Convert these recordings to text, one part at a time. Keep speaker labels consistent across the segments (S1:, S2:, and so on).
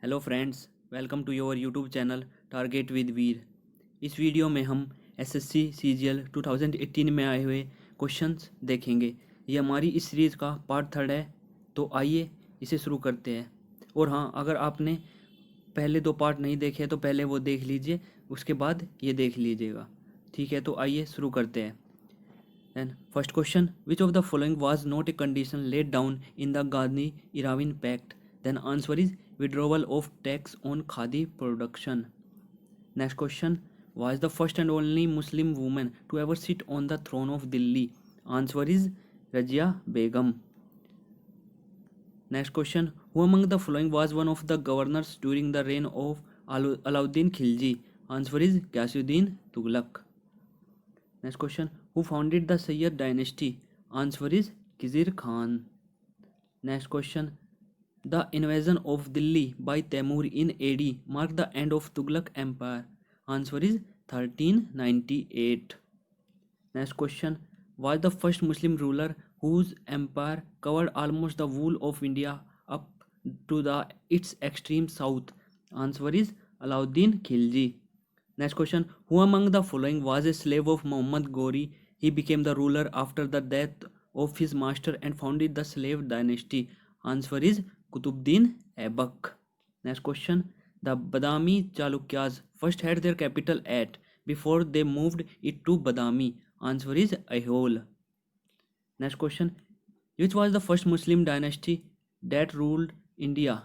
S1: Hello friends, welcome to your YouTube channel target with Veer. इस video में हम SSC CGL 2018 में आए हुए क्वेश्चंस देखेंगे। ये हमारी इस सीरीज़ का पार्ट 3 है, तो आइए इसे शुरू करते हैं। और हाँ, अगर आपने पहले 2 पार्ट नहीं देखे तो पहले वो देख लीजिए, उसके बाद ये देख लीजिएगा। ठीक है, तो आइए शुरू करते हैं। Then first question, which of the following was not a condition laid down in the Gandhi-Irwin Pact? Then answer is withdrawal of tax on khadi production. Next question, was the first and only Muslim woman to ever sit on the throne of Delhi? Answer is Razia Begum. Next question, who among the following was one of the governors during the reign of Alauddin Khilji? Answer is Ghiyasuddin Tughlaq. Next question, who founded the Sayyid dynasty? Answer is Khizr Khan. Next question, the invasion of Delhi by Timur in AD marked the end of Tughlaq Empire. Answer is 1398. Next question, was the first Muslim ruler whose empire covered almost the whole of India up to its extreme south? Answer is Alauddin Khilji. Next question, who among the following was a slave of Muhammad Ghori? He became the ruler after the death of his master and founded the slave dynasty. Answer is Qutbuddin Aibak. Next question, the Badami Chalukyas first had their capital at before they moved it to Badami. Answer is Aihole. Next question, which was the first Muslim dynasty that ruled India?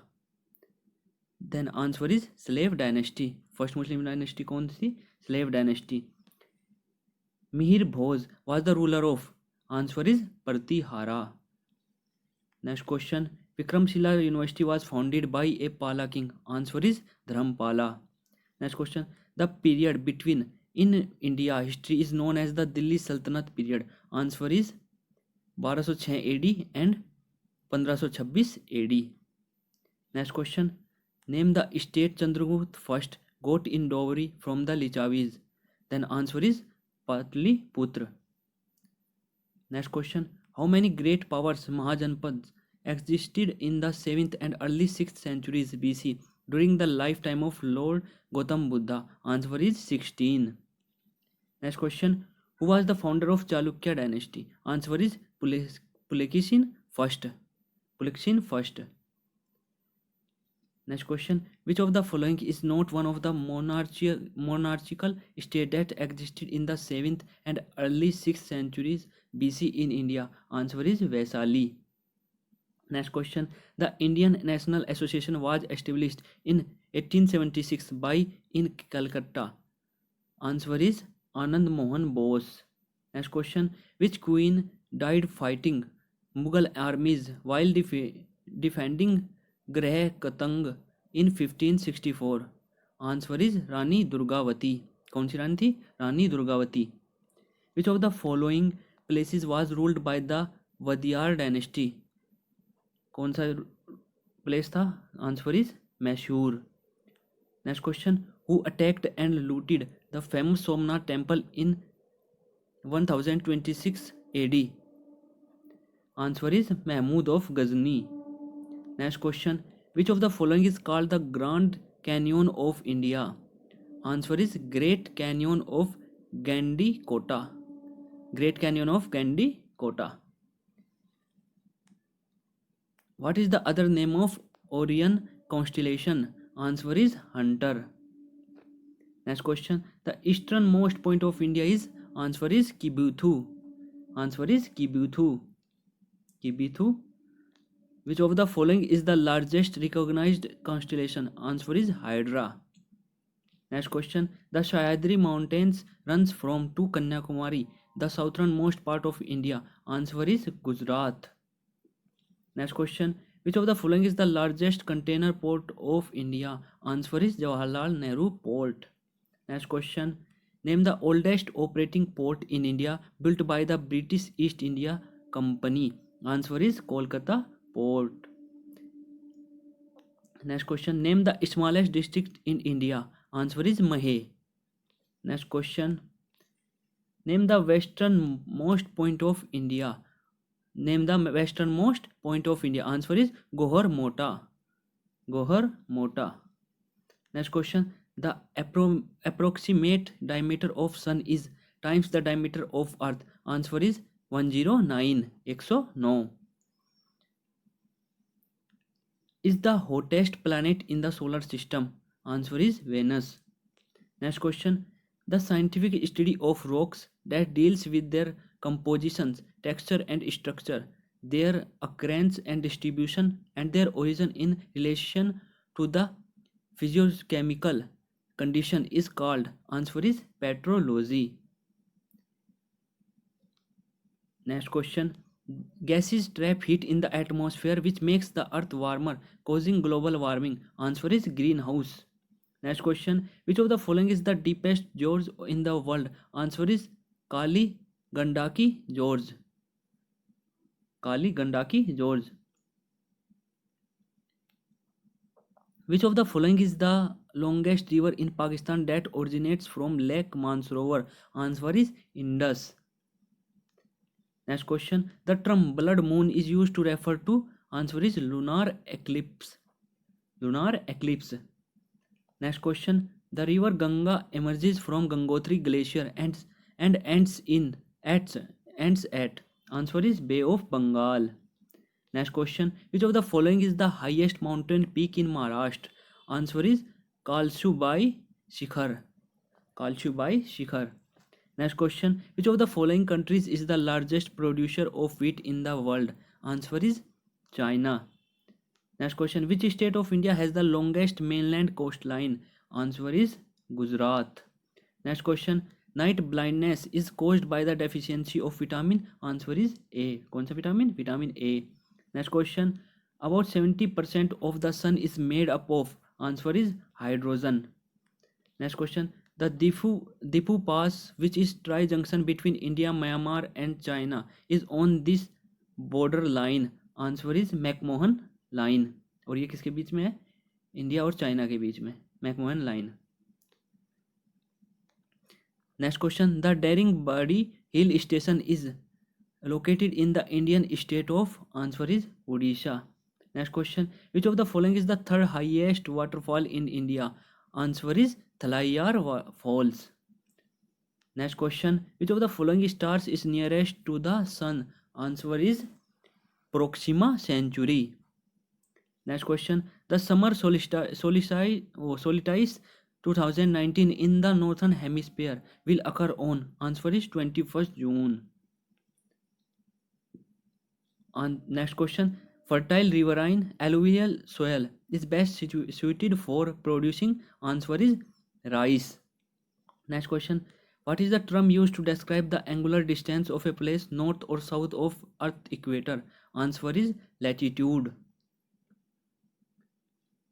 S1: Then answer is slave dynasty. First Muslim dynasty कौन सी? Slave dynasty. Mihir Bhoj was the ruler of. Answer is Pratihara. Next question, Vikramshila University was founded by a Pala king. Answer is Dharmpala. Next question, the period between in India history is known as the Delhi Sultanate period. Answer is 1206 AD and 1526 AD. Next question, name the state Chandragupta first got in dowry from the Lichavis. Then answer is Patliputra. Next question, how many great powers Mahajanpads existed in the 7th and early 6th centuries BC during the lifetime of Lord Gautam Buddha? Answer is 16. Next question, who was the founder of Chalukya dynasty? Answer is Pulakeshin first. Pulakeshin first. Next question, which of the following is not one of the monarchical state that existed in the 7th and early 6th centuries BC in India? Answer is Vaisali. Next question, the Indian National Association was established in 1876 by in Calcutta. Answer is Anand Mohan Bose. Next question, which queen died fighting Mughal armies while defending Greh Katang in 1564? Answer is Rani Durgavati. कौन सी रानी थी? Rani Durgavati. Which of the following places was ruled by the Wadiyar dynasty? कौन सा place था? Answer is Mysore. Next question, who attacked and looted the famous Somnath temple in 1026 AD? Answer is Mahmud of Ghazni. Next question, which of the following is called the Grand Canyon of India? Answer is Great Canyon of Gandikota. Great Canyon of Gandikota. What is the other name of Orion constellation? Answer is Hunter. Next question, the easternmost point of India is. Answer is Kibuthu. Answer is Kibuthu. Kibuthu. Which of the following is the largest recognized constellation? Answer is Hydra. Next question, the Sahyadri mountains runs from to Kanyakumari, the southernmost part of India. Answer is Gujarat. Next question, which of the following is the largest container port of India? Answer is Jawaharlal Nehru Port. Next question, name the oldest operating port in India built by the British East India Company. Answer is Kolkata Port. Next question, name the smallest district in India. Answer is Mahe. Next question, name the westernmost point of India. Name the westernmost point of India. Answer is Gohar Mota. Gohar Mota. Next question. The approximate diameter of sun is times the diameter of earth. Answer is 109. 109. Is the hottest planet in the solar system? Answer is Venus. Next question. The scientific study of rocks that deals with their compositions, texture and structure, their occurrence and distribution, and their origin in relation to the physiochemical condition is called. Answer is petrology. Next question. Gases trap heat in the atmosphere which makes the earth warmer, causing global warming. Answer is greenhouse. Next question. Which of the following is the deepest gorge in the world? Answer is Kali Gandaki Gorge. Kali Gandaki Gorge. Which of the following is the longest river in Pakistan that originates from Lake Mansarovar? Answer is Indus. Next question. The term blood moon is used to refer to. Answer is lunar eclipse. Lunar eclipse. Next question. The river Ganga emerges from Gangotri Glacier and ends at. Answer is Bay of Bengal. Next question. Which of the following is the highest mountain peak in Maharashtra? Answer is Kalsubai Shikhar. Kalsubai Shikhar. Next question. Which of the following countries is the largest producer of wheat in the world? Answer is China. Next question. Which state of India has the longest mainland coastline? Answer is Gujarat. Next question. Night blindness is caused by the deficiency of vitamin. Answer is A. कौन सा vitamin? Vitamin A. Next question. About 70% of the sun is made up of. Answer is hydrogen. Next question. The Dipu Pass, which is tri-junction between India, Myanmar and China, is on this border line. Answer is McMahon line. और ये किसके बीच में है? India और China के बीच में. McMahon line. Next question. The Daringbadi Hill Station is located in the Indian state of. Answer is Odisha. Next question. Which of the following is the third highest waterfall in India? Answer is Thalaiar Falls. Next question. Which of the following stars is nearest to the sun? Answer is Proxima Centauri. Next question. The summer solstice 2019 in the northern hemisphere will occur on. Answer is 21st June. Next question. Fertile riverine alluvial soil is best suited for producing. Answer is rice. Next question. What is the term used to describe the angular distance of a place north or south of Earth equator? Answer is latitude.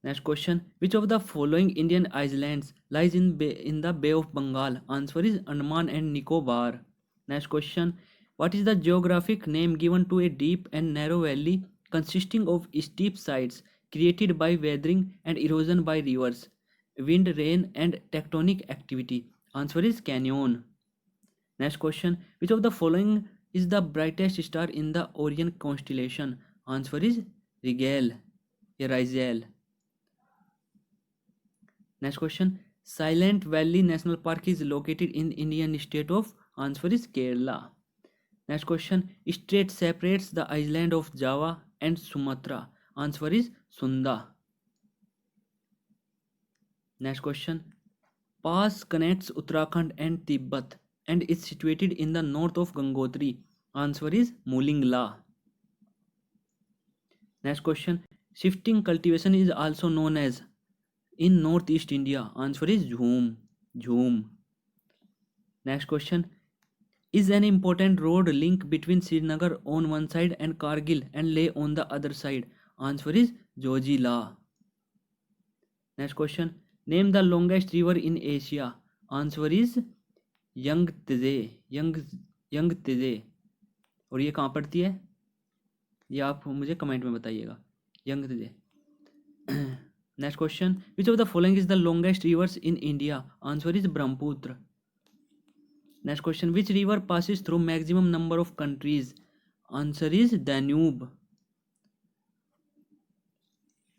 S1: Next question. Which of the following Indian islands lies in the Bay of Bengal? Answer is Andaman and Nicobar. Next question. What is the geographic name given to a deep and narrow valley consisting of steep sides created by weathering and erosion by rivers, wind, rain and tectonic activity? Answer is canyon. Next question. Which of the following is the brightest star in the Orion constellation? Answer is Rigel. Rigel. Next question. Silent Valley National Park is located in Indian state of. Answer is Kerala. Next question. Strait separates the island of Java and Sumatra. Answer is Sunda. Next question. Pass connects Uttarakhand and Tibet and is situated in the north of Gangotri. Answer is Mulingla. Next question. Shifting cultivation is also known as in northeast India. Answer is Jhum. Next question. Is an important road link between Srinagar on one side and Kargil and Leh on the other side? Answer is Jojila. Next question. Name the longest river in Asia. Answer is Yangtze. और ये कहाँ पड़ती है? ये आप मुझे comment में बताइएगा. Yangtze. Next question. Which of the following is the longest rivers in India? Answer is Brahmaputra. Next question. Which river passes through maximum number of countries? Answer is Danube.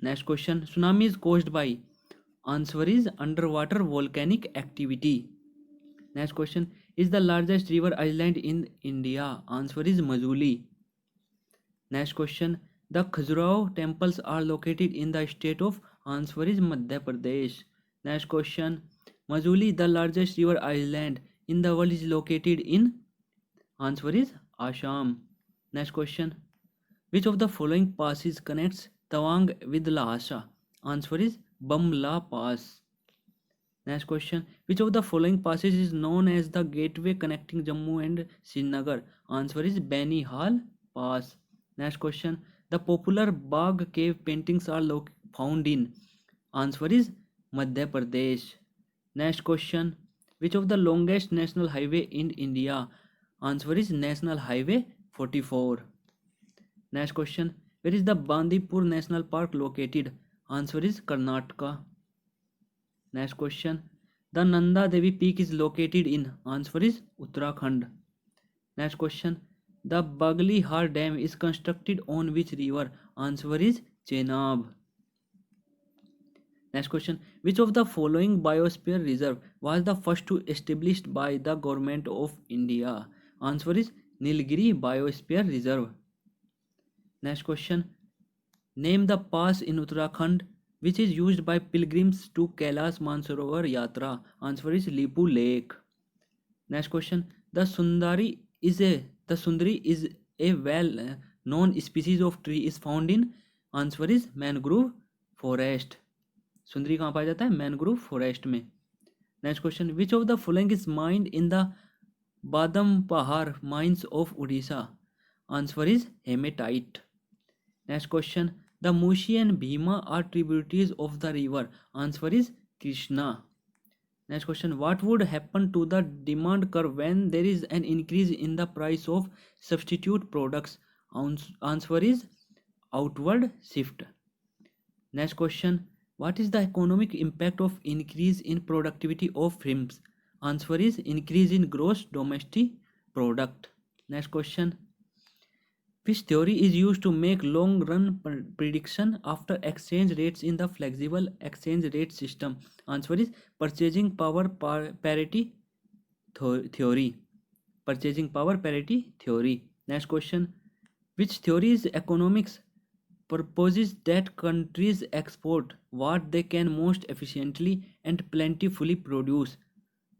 S1: Next question. Tsunami is caused by. Answer is underwater volcanic activity. Next question. Is the largest river island in India? Answer is Majuli. Next question. The Khajuraho temples are located in the state of. Answer is Madhya Pradesh. Next question. Majuli, the largest river island in the world, is located in. Answer is Assam. Next question. Which of the following passes connects Tawang with Lhasa? Answer is Bamla Pass. Next question. Which of the following passes is known as the gateway connecting Jammu and Srinagar? Answer is Beni Hal Pass. Next question. The popular Bagh cave paintings are found in. Answer is Madhya Pradesh. Next question. Which of the longest national highway in India? Answer is National Highway 44. Next question. Where is the Bandipur National Park located? Answer is Karnataka. Next question. The Nanda Devi Peak is located in. Answer is Uttarakhand. Next question. The Bagli Har Dam is constructed on which river? Answer is Chenab. Next question. Which of the following biosphere reserve was the first to established by the government of India? Answer is Nilgiri Biosphere Reserve. Next question. Name the pass in Uttarakhand which is used by pilgrims to Kailash Mansarovar Yatra. Answer is Lipu Lake. Next question. The Sundari is a well known species of tree is found in. Answer is mangrove forest. सुंदरी कहाँ पाया जाता है? Mangrove forest में. Next question. Which of the following is mined in the Badampahar mines of Orissa? Answer is hematite. Next question. The Musi and Bhima are tributaries of the river. Answer is Krishna. Next question. What would happen to the demand curve when there is an increase in the price of substitute products? Answer is outward shift. Next question. What is the economic impact of increase in productivity of firms? Answer is increase in gross domestic product. Next question. Which theory is used to make long run prediction after exchange rates in the flexible exchange rate system? Answer is purchasing power parity theory. Purchasing power parity theory. Next question. Which theory is economics proposes that countries export what they can most efficiently and plentifully produce?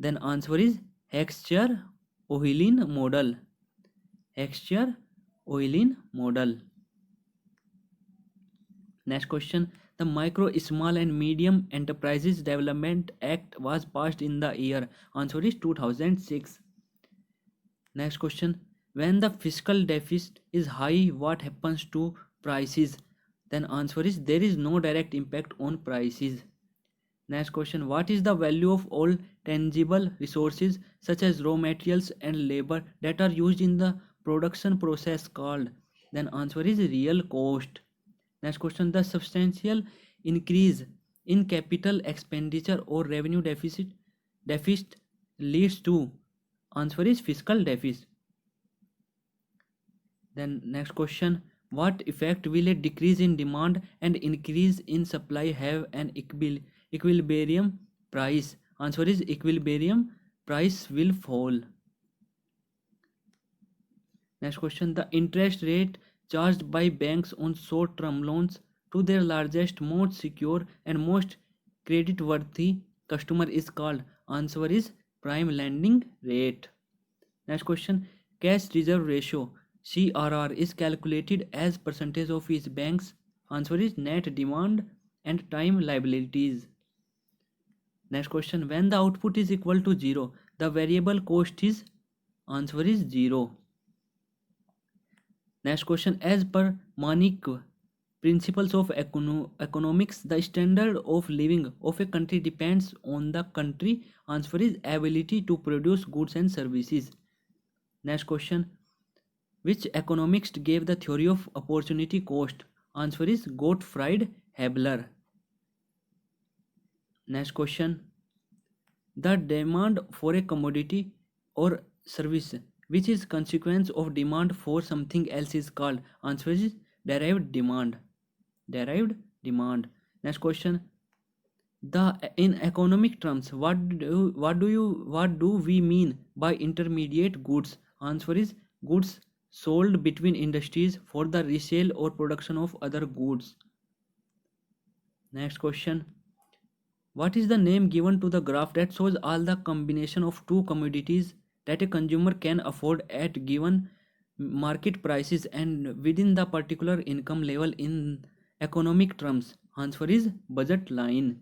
S1: Then answer is Heckscher-Ohlin model. Heckscher-Ohlin model. Next question. The Micro, Small and Medium Enterprises Development Act was passed in the year. Answer is 2006. Next question. When the fiscal deficit is high, what happens to prices? Then answer is there is no direct impact on prices. Next question. What is the value of all tangible resources such as raw materials and labor that are used in the production process called? Then answer is real cost. Next question. The substantial increase in capital expenditure or revenue deficit leads to. Answer is fiscal deficit. Then next question. What effect will a decrease in demand and increase in supply have an equilibrium price? Answer is equilibrium price will fall. Next question. The interest rate charged by banks on short-term loans to their largest, most secure and most credit-worthy customer is called. Answer is prime lending rate. Next question. Cash reserve ratio CRR is calculated as percentage of each bank's. Answer is net demand and time liabilities. Next question. When the output is equal to 0, the variable cost is. Answer is 0. Next question. As per Manik principles of economics, the standard of living of a country depends on the country. Answer is ability to produce goods and services. Next question. Which economist gave the theory of opportunity cost? Answer is Gottfried Hebler. Next question. The demand for a commodity or service which is consequence of demand for something else is called. Answer is derived demand. Derived demand. Next question. In economic terms, what do we mean by intermediate goods? Answer is goods sold between industries for the resale or production of other goods. Next question. What is the name given to the graph that shows all the combination of two commodities that a consumer can afford at given market prices and within the particular income level in economic terms? Answer is budget line.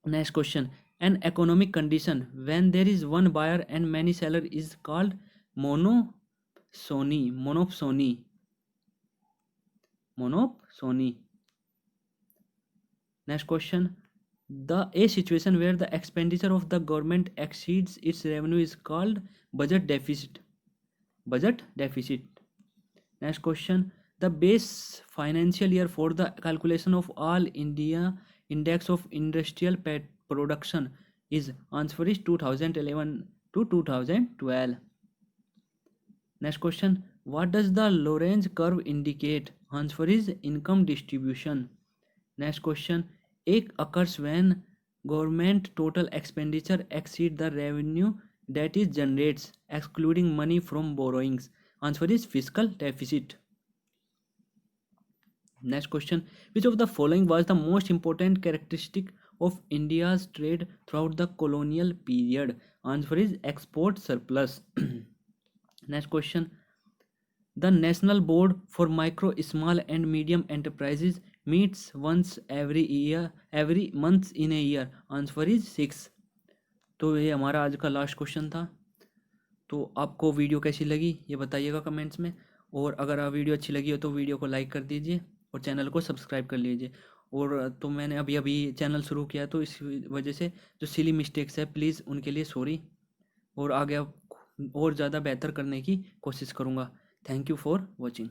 S1: Next question. An economic condition when there is one buyer and many sellers is called monopsony. Monopsony. Monopsony. Next question. A situation where the expenditure of the government exceeds its revenue is called budget deficit. Budget deficit. Next question. The base financial year for the calculation of all India index of industrial production is answer is 2011 to 2012. Next question. What does the Lorenz curve indicate? Answer is income distribution. Next question. A occurs when government total expenditure exceed the revenue that it generates excluding money from borrowings. Answer is fiscal deficit. Next question. Which of the following was the most important characteristic of India's trade throughout the colonial period? Answer is export surplus. Next question. The National Board for Micro, Small and Medium Enterprises meets once every month in a year. Answer is 6. तो ये हमारा आज का last question था. तो आपको video कैसी लगी ये बताइएगा कमेंट्स में, और अगर आप वीडियो अच्छी लगी हो तो वीडियो को लाइक कर दीजिए और चैनल को सब्सक्राइब कर लीजिए. और तो मैंने अभी चैनल शुरू किया तो इस वजह से जो सिली मिस्टेक्स है प्लीज़ उनके लिए सॉरी, और आगे और ज़्यादा बेहतर करने की कोशिश करूँगा. Thank you for watching.